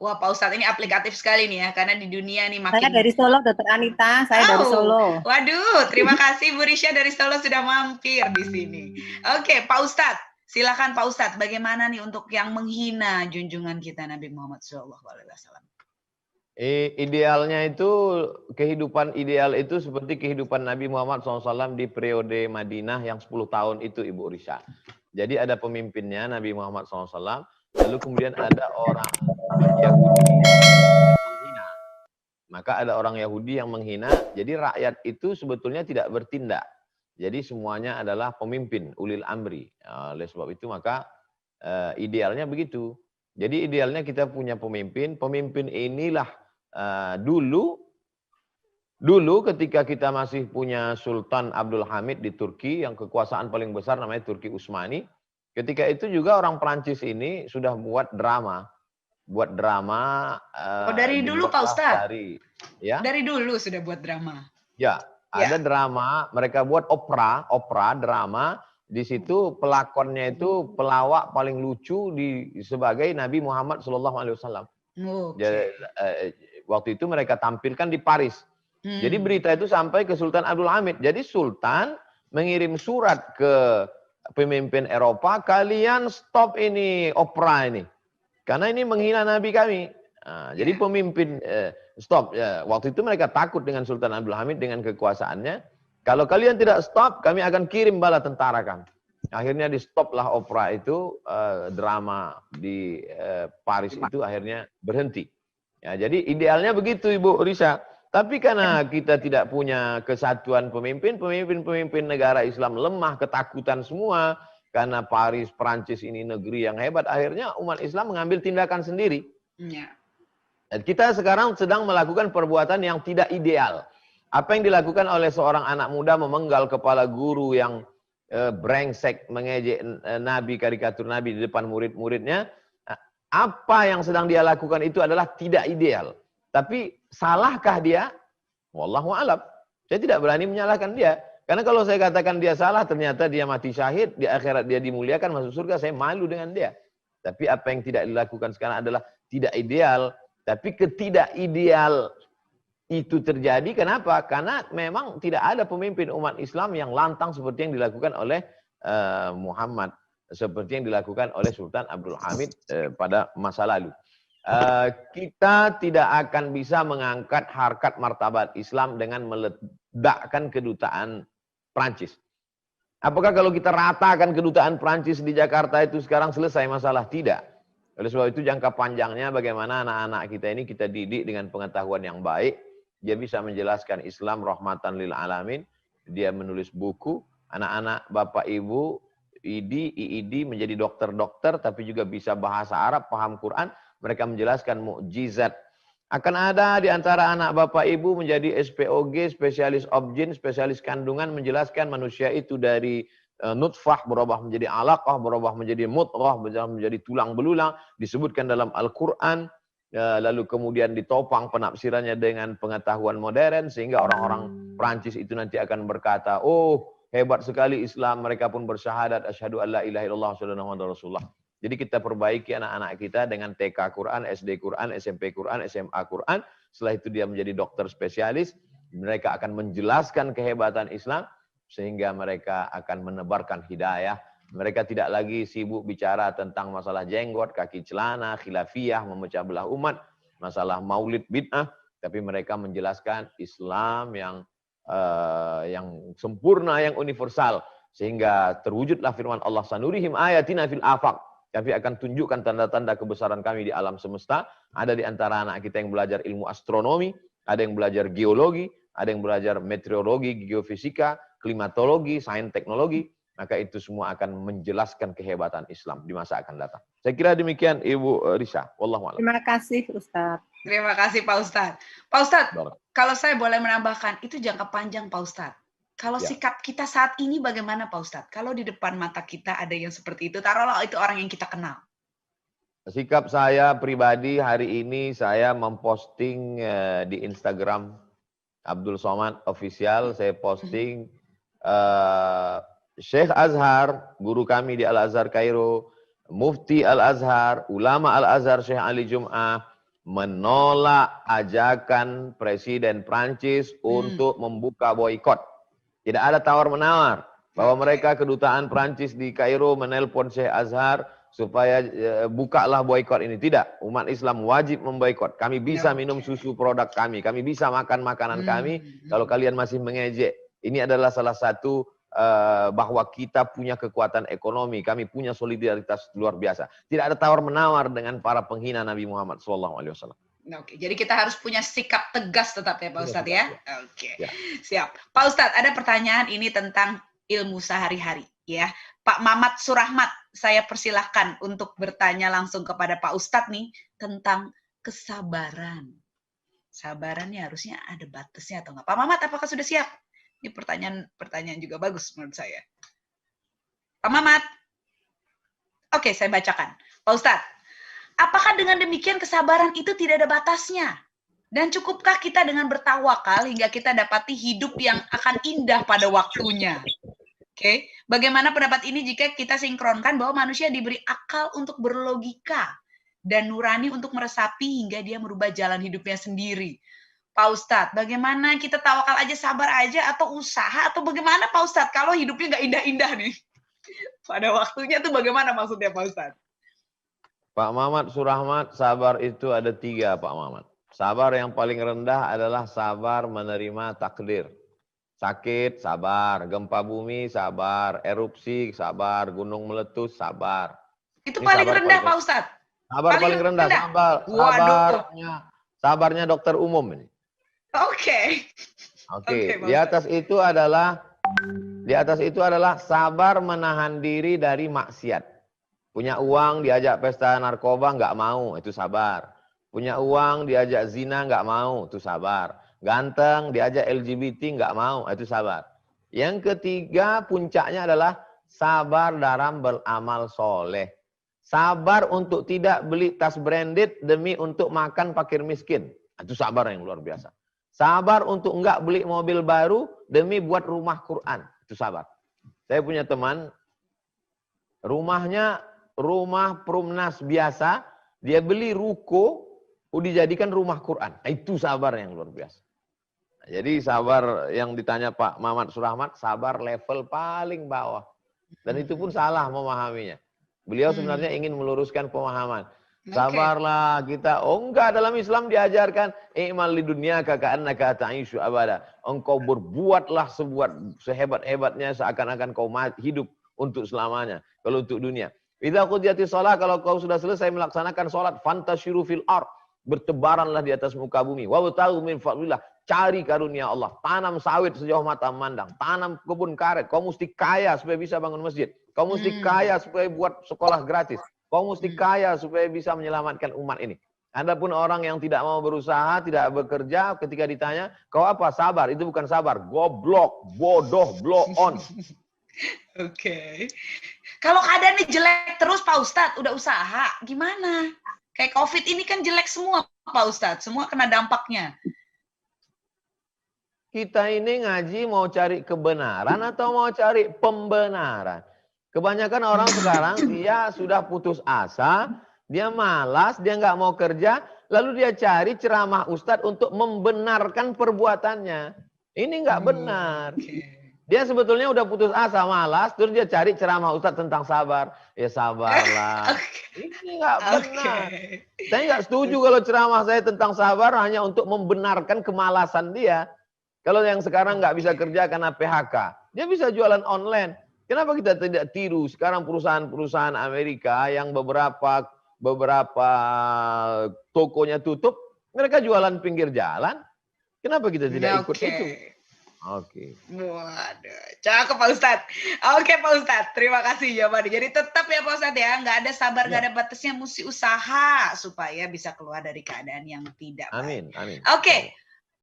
Wah, Pak Ustadz ini aplikatif sekali nih ya, karena di dunia nih Saya makin... dari Solo, Dokter Anita. Saya dari Solo. Waduh, terima kasih Bu Risha dari Solo sudah mampir di sini. Oke, Pak Ustadz, silakan Pak Ustadz, bagaimana nih untuk yang menghina junjungan kita Nabi Muhammad SAW? Idealnya itu, kehidupan ideal itu seperti kehidupan Nabi Muhammad SAW di periode Madinah yang 10 tahun itu, Ibu Risha. Jadi ada pemimpinnya Nabi Muhammad SAW, lalu kemudian ada orang Yahudi yang menghina. Maka ada orang Yahudi yang menghina, jadi rakyat itu sebetulnya tidak bertindak. Jadi semuanya adalah pemimpin, ulil amri. Oleh sebab itu maka idealnya begitu. Jadi idealnya kita punya pemimpin, pemimpin inilah dulu ketika kita masih punya Sultan Abdul Hamid di Turki, yang kekuasaan paling besar namanya Turki Utsmani. Ketika itu juga orang Prancis ini sudah buat drama. Dari dulu Pak Ustadz? Ya? Dari dulu sudah buat drama? Ya, ada drama, mereka buat opera, drama. Di situ pelakonnya itu pelawak paling lucu sebagai Nabi Muhammad SAW. Jadi, waktu itu mereka tampilkan di Paris. Jadi berita itu sampai ke Sultan Abdul Hamid. Jadi Sultan mengirim surat ke pemimpin Eropa, kalian stop ini opera ini. Karena ini menghina Nabi kami. Jadi pemimpin stop. Waktu itu mereka takut dengan Sultan Abdul Hamid dengan kekuasaannya. Kalau kalian tidak stop, kami akan kirim bala tentara kami. Akhirnya di stoplah opera itu, drama di Paris itu akhirnya berhenti. Ya, jadi idealnya begitu Ibu Risha. Tapi karena kita tidak punya kesatuan pemimpin negara Islam lemah, ketakutan semua. Karena Paris, Prancis ini negeri yang hebat, akhirnya umat Islam mengambil tindakan sendiri. Dan kita sekarang sedang melakukan perbuatan yang tidak ideal. Apa yang dilakukan oleh seorang anak muda memenggal kepala guru yang brengsek, mengejek Nabi, karikatur Nabi di depan murid-muridnya. Apa yang sedang dia lakukan itu adalah tidak ideal. Tapi salahkah dia? Wallahu a'lam. Saya tidak berani menyalahkan dia. Karena kalau saya katakan dia salah, ternyata dia mati syahid, di akhirat dia dimuliakan, masuk surga, saya malu dengan dia. Tapi apa yang tidak dilakukan sekarang adalah tidak ideal. Tapi ketidakideal itu terjadi, kenapa? Karena memang tidak ada pemimpin umat Islam yang lantang seperti yang dilakukan oleh Muhammad. Seperti yang dilakukan oleh Sultan Abdul Hamid pada masa lalu. Kita tidak akan bisa mengangkat harkat martabat Islam dengan meledakkan kedutaan Prancis. Apakah kalau kita ratakan kedutaan Prancis di Jakarta itu sekarang selesai masalah? Tidak. Oleh sebab itu jangka panjangnya bagaimana anak-anak kita ini kita didik dengan pengetahuan yang baik. Dia bisa menjelaskan Islam rahmatan lil alamin. Dia menulis buku. Anak-anak Bapak Ibu IID menjadi dokter-dokter tapi juga bisa bahasa Arab, paham Quran. Mereka menjelaskan mukjizat. Akan ada di antara anak Bapak Ibu menjadi SPOG, spesialis obgyn, spesialis kandungan, menjelaskan manusia itu dari nutfah berubah menjadi alaqah, berubah menjadi mudghah, berubah menjadi tulang belulang, disebutkan dalam Al-Quran, lalu kemudian ditopang penafsirannya dengan pengetahuan modern, sehingga orang-orang Prancis itu nanti akan berkata, oh hebat sekali Islam, mereka pun bersyahadat, asyhadu an la ilaha illallah, asyhadu anna muhammadar rasulullah. Jadi kita perbaiki anak-anak kita dengan TK Quran, SD Quran, SMP Quran, SMA Quran. Setelah itu dia menjadi dokter spesialis. Mereka akan menjelaskan kehebatan Islam. Sehingga mereka akan menebarkan hidayah. Mereka tidak lagi sibuk bicara tentang masalah jenggot, kaki celana, khilafiyah, memecah belah umat. Masalah maulid bid'ah. Tapi mereka menjelaskan Islam yang sempurna, yang universal. Sehingga terwujudlah firman Allah, sanurihim ayatina fil afaq. Kami akan tunjukkan tanda-tanda kebesaran kami di alam semesta. Ada di antara anak kita yang belajar ilmu astronomi, ada yang belajar geologi, ada yang belajar meteorologi, geofisika, klimatologi, sains teknologi. Maka itu semua akan menjelaskan kehebatan Islam di masa akan datang. Saya kira demikian Ibu Risha. Wallahu a'lam. Terima kasih Ustaz. Terima kasih Pak Ustadz. Pak Ustadz, kalau saya boleh menambahkan, itu jangka panjang Pak Ustadz. Kalau sikap kita saat ini bagaimana Pak Ustadz? Kalau di depan mata kita ada yang seperti itu, taruhlah itu orang yang kita kenal. Sikap saya pribadi hari ini, saya memposting di Instagram Abdul Somad Official, saya posting Syekh Azhar, guru kami di Al-Azhar Kairo, Mufti Al-Azhar, Ulama Al-Azhar Syekh Ali Jum'ah, menolak ajakan Presiden Prancis untuk membuka boikot. Tidak ada tawar-menawar bahwa mereka kedutaan Prancis di Kairo menelpon Syekh Azhar supaya bukalah boikot ini. Tidak, umat Islam wajib memboikot. Kami bisa minum susu produk kami bisa makan makanan kami. Kalau kalian masih mengejek, ini adalah salah satu bahwa kita punya kekuatan ekonomi, kami punya solidaritas luar biasa. Tidak ada tawar-menawar dengan para penghina Nabi Muhammad SAW. Oke, jadi kita harus punya sikap tegas tetap ya Pak Ustadz ya? Oke, siap. Pak Ustadz, ada pertanyaan ini tentang ilmu sehari-hari ya. Pak Mamat Surahmat, saya persilahkan untuk bertanya langsung kepada Pak Ustadz nih tentang kesabaran. Sabarannya harusnya ada batasnya atau enggak? Pak Mamat, apakah sudah siap? Ini pertanyaan juga bagus menurut saya. Pak Mamat. Oke, saya bacakan. Pak Ustadz, apakah dengan demikian kesabaran itu tidak ada batasnya? Dan cukupkah kita dengan bertawakal hingga kita dapati hidup yang akan indah pada waktunya? Oke, bagaimana pendapat ini jika kita sinkronkan bahwa manusia diberi akal untuk berlogika dan nurani untuk meresapi hingga dia merubah jalan hidupnya sendiri? Pak Ustadz, bagaimana kita tawakal aja, sabar aja, atau usaha, atau bagaimana Pak Ustadz kalau hidupnya nggak indah-indah nih? Pada waktunya tuh bagaimana maksudnya Pak Ustadz? Pak Mamat Surahmat, sabar itu ada 3 Pak Mamat. Sabar yang paling rendah adalah sabar menerima takdir. Sakit, sabar. Gempa bumi, sabar. Erupsi, sabar. Gunung meletus, sabar. Itu ini paling rendah Pak Ustadz? Sabar paling rendah. Sabarnya dokter umum ini. Oke. Di atas itu adalah sabar menahan diri dari maksiat. Punya uang diajak pesta narkoba nggak mau, itu sabar. Punya uang diajak zina nggak mau, itu sabar. Ganteng diajak LGBT nggak mau, itu sabar. Yang ketiga puncaknya adalah sabar dalam beramal soleh. Sabar untuk tidak beli tas branded demi untuk makan fakir miskin. Itu sabar yang luar biasa. Sabar untuk enggak beli mobil baru demi buat rumah Quran. Itu sabar. Saya punya teman, rumahnya rumah Perumnas biasa, dia beli ruko, dijadikan rumah Quran. Itu sabar yang luar biasa. Jadi sabar yang ditanya Pak Mamat Surahmat, sabar level paling bawah. Dan itu pun salah memahaminya. Beliau sebenarnya ingin meluruskan pemahaman. Sabarlah kita. Oh enggak, dalam Islam diajarkan i'mal lidunyaka ka'annaka ta'ishu abada. Engkau berbuatlah sehebat-hebatnya seakan-akan kau hidup untuk selamanya. Kalau untuk dunia. Idza qudiyatis shalah, kalau kau sudah selesai melaksanakan salat, fantasyiru fil ard. Bertebaranlah di atas muka bumi. Wabtaghu min fadlillah. Cari karunia Allah. Tanam sawit sejauh mata memandang. Tanam kebun karet. Kau mesti kaya supaya bisa bangun masjid. Kau mesti kaya supaya buat sekolah gratis. Kau mesti kaya supaya bisa menyelamatkan umat ini. Adapun orang yang tidak mau berusaha, tidak bekerja, ketika ditanya, kau apa? Sabar. Itu bukan sabar. Goblok, bodoh, blow on. Oke. Kalau keadaannya jelek terus Pak Ustadz, udah usaha, gimana? Kayak COVID ini kan jelek semua Pak Ustadz. Semua kena dampaknya. Kita ini ngaji mau cari kebenaran atau mau cari pembenaran? Kebanyakan orang sekarang dia sudah putus asa, dia malas, dia nggak mau kerja, lalu dia cari ceramah ustadz untuk membenarkan perbuatannya. Ini nggak benar. Dia sebetulnya udah putus asa, malas, terus dia cari ceramah ustadz tentang sabar. Ya sabarlah. Ini nggak benar. Saya nggak setuju kalau ceramah saya tentang sabar hanya untuk membenarkan kemalasan dia. Kalau yang sekarang nggak bisa kerja karena PHK, dia bisa jualan online. Kenapa kita tidak tiru sekarang perusahaan-perusahaan Amerika yang beberapa tokonya tutup, mereka jualan pinggir jalan. Kenapa kita tidak ikut itu? Oke. Waduh, cakep Pak Ustadz. Oke Pak Ustadz, terima kasih jawabannya. Jadi tetap ya Pak Ustadz ya, nggak ada sabar, nggak ada batasnya, mesti usaha supaya bisa keluar dari keadaan yang tidak baik. Amin. Oke.